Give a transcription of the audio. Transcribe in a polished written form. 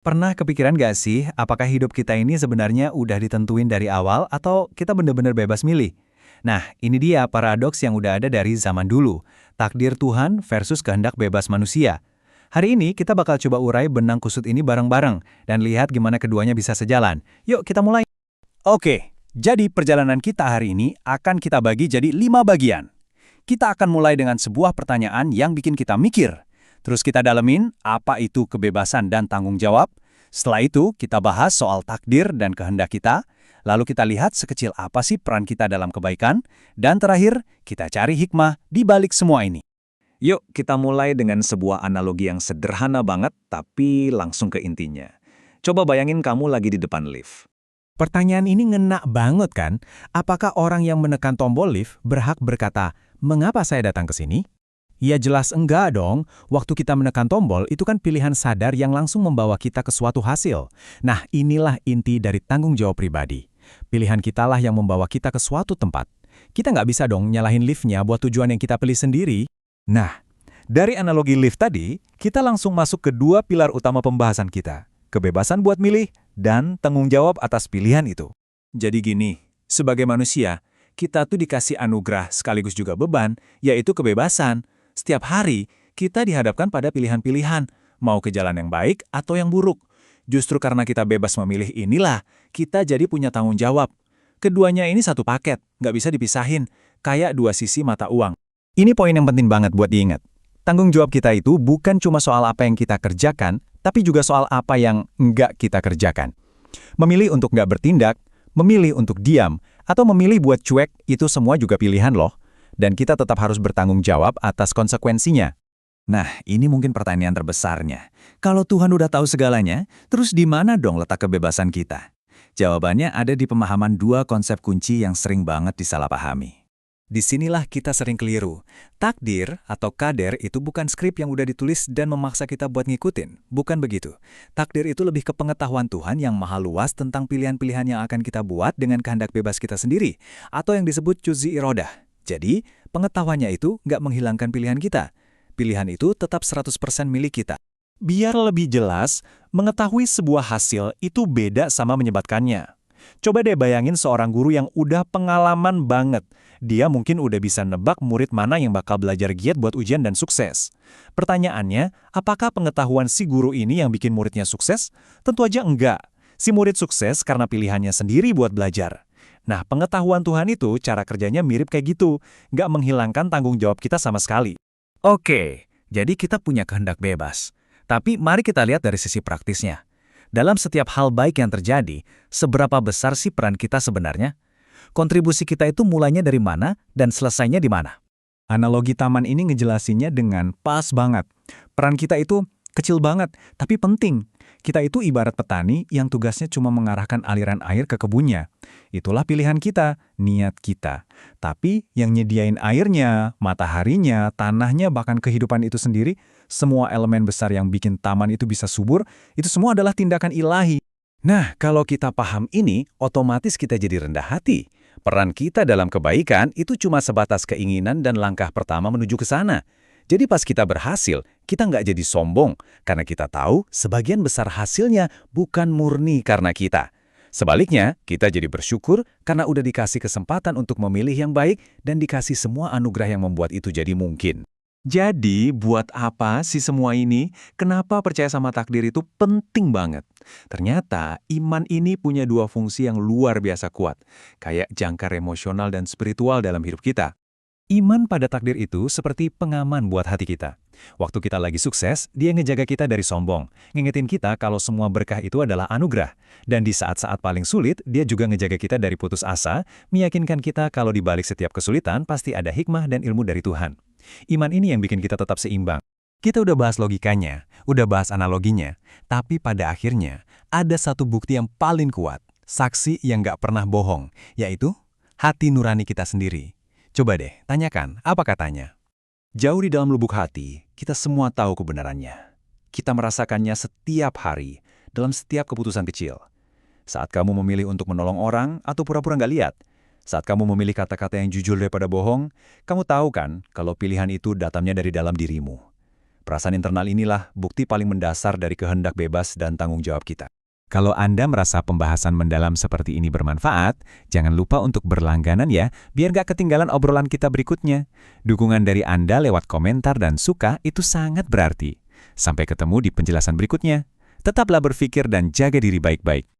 Pernah kepikiran gak sih, apakah hidup kita ini sebenarnya udah ditentuin dari awal atau kita bener-bener bebas milih? Nah, ini dia paradoks yang udah ada dari zaman dulu. Takdir Tuhan versus kehendak bebas manusia. Hari ini kita bakal coba urai benang kusut ini bareng-bareng dan lihat gimana keduanya bisa sejalan. Yuk kita mulai. Oke, jadi perjalanan kita hari ini akan kita bagi jadi 5 bagian. Kita akan mulai dengan sebuah pertanyaan yang bikin kita mikir. Terus kita dalemin apa itu kebebasan dan tanggung jawab. Setelah itu kita bahas soal takdir dan kehendak kita. Lalu kita lihat sekecil apa sih peran kita dalam kebaikan. Dan terakhir, kita cari hikmah di balik semua ini. Yuk kita mulai dengan sebuah analogi yang sederhana banget tapi langsung ke intinya. Coba bayangin kamu lagi di depan lift. Pertanyaan ini ngena banget kan? Apakah orang yang menekan tombol lift berhak berkata, "Mengapa saya datang ke sini?" Ya jelas enggak dong. Waktu kita menekan tombol, itu kan pilihan sadar yang langsung membawa kita ke suatu hasil. Nah, inilah inti dari tanggung jawab pribadi. Pilihan kitalah yang membawa kita ke suatu tempat. Kita nggak bisa dong nyalahin liftnya buat tujuan yang kita pilih sendiri. Nah, dari analogi lift tadi, kita langsung masuk ke dua pilar utama pembahasan kita. Kebebasan buat milih dan tanggung jawab atas pilihan itu. Jadi gini, sebagai manusia, kita tuh dikasih anugerah sekaligus juga beban, yaitu kebebasan. Setiap hari, kita dihadapkan pada pilihan-pilihan, mau ke jalan yang baik atau yang buruk. Justru karena kita bebas memilih inilah, kita jadi punya tanggung jawab. Keduanya ini satu paket, nggak bisa dipisahin, kayak dua sisi mata uang. Ini poin yang penting banget buat diingat. Tanggung jawab kita itu bukan cuma soal apa yang kita kerjakan, tapi juga soal apa yang nggak kita kerjakan. Memilih untuk nggak bertindak, memilih untuk diam, atau memilih buat cuek, itu semua juga pilihan loh. Dan kita tetap harus bertanggung jawab atas konsekuensinya. Nah, ini mungkin pertanyaan terbesarnya. Kalau Tuhan udah tahu segalanya, terus di mana dong letak kebebasan kita? Jawabannya ada di pemahaman dua konsep kunci yang sering banget disalahpahami. Disinilah kita sering keliru. Takdir atau kader itu bukan skrip yang udah ditulis dan memaksa kita buat ngikutin. Bukan begitu. Takdir itu lebih ke pengetahuan Tuhan yang maha luas tentang pilihan-pilihan yang akan kita buat dengan kehendak bebas kita sendiri, atau yang disebut juzi irodah. Jadi, pengetahuannya itu nggak menghilangkan pilihan kita. Pilihan itu tetap 100% milik kita. Biar lebih jelas, mengetahui sebuah hasil itu beda sama menyebatkannya. Coba deh bayangin seorang guru yang udah pengalaman banget. Dia mungkin udah bisa nebak murid mana yang bakal belajar giat buat ujian dan sukses. Pertanyaannya, apakah pengetahuan si guru ini yang bikin muridnya sukses? Tentu aja enggak. Si murid sukses karena pilihannya sendiri buat belajar. Nah, pengetahuan Tuhan itu cara kerjanya mirip kayak gitu, nggak menghilangkan tanggung jawab kita sama sekali. Oke, jadi kita punya kehendak bebas. Tapi mari kita lihat dari sisi praktisnya. Dalam setiap hal baik yang terjadi, seberapa besar sih peran kita sebenarnya? Kontribusi kita itu mulainya dari mana dan selesainya di mana? Analogi taman ini ngejelasinnya dengan pas banget. Peran kita itu kecil banget, tapi penting. Kita itu ibarat petani yang tugasnya cuma mengarahkan aliran air ke kebunnya. Itulah pilihan kita, niat kita. Tapi yang nyediain airnya, mataharinya, tanahnya, bahkan kehidupan itu sendiri, semua elemen besar yang bikin taman itu bisa subur, itu semua adalah tindakan ilahi. Nah, kalau kita paham ini, otomatis kita jadi rendah hati. Peran kita dalam kebaikan itu cuma sebatas keinginan dan langkah pertama menuju ke sana. Jadi pas kita berhasil, kita nggak jadi sombong, karena kita tahu sebagian besar hasilnya bukan murni karena kita. Sebaliknya, kita jadi bersyukur karena udah dikasih kesempatan untuk memilih yang baik dan dikasih semua anugerah yang membuat itu jadi mungkin. Jadi, buat apa sih semua ini? Kenapa percaya sama takdir itu penting banget? Ternyata, iman ini punya dua fungsi yang luar biasa kuat, kayak jangkar emosional dan spiritual dalam hidup kita. Iman pada takdir itu seperti pengaman buat hati kita. Waktu kita lagi sukses, dia ngejaga kita dari sombong, ngingetin kita kalau semua berkah itu adalah anugerah. Dan di saat-saat paling sulit, dia juga ngejaga kita dari putus asa, meyakinkan kita kalau di balik setiap kesulitan pasti ada hikmah dan ilmu dari Tuhan. Iman ini yang bikin kita tetap seimbang. Kita udah bahas logikanya, udah bahas analoginya, tapi pada akhirnya ada satu bukti yang paling kuat, saksi yang nggak pernah bohong, yaitu hati nurani kita sendiri. Coba deh, tanyakan, apa katanya? Jauh di dalam lubuk hati, kita semua tahu kebenarannya. Kita merasakannya setiap hari, dalam setiap keputusan kecil. Saat kamu memilih untuk menolong orang atau pura-pura nggak lihat, saat kamu memilih kata-kata yang jujur daripada bohong, kamu tahu kan kalau pilihan itu datangnya dari dalam dirimu. Perasaan internal inilah bukti paling mendasar dari kehendak bebas dan tanggung jawab kita. Kalau Anda merasa pembahasan mendalam seperti ini bermanfaat, jangan lupa untuk berlangganan ya, biar gak ketinggalan obrolan kita berikutnya. Dukungan dari Anda lewat komentar dan suka itu sangat berarti. Sampai ketemu di penjelasan berikutnya. Tetaplah berpikir dan jaga diri baik-baik.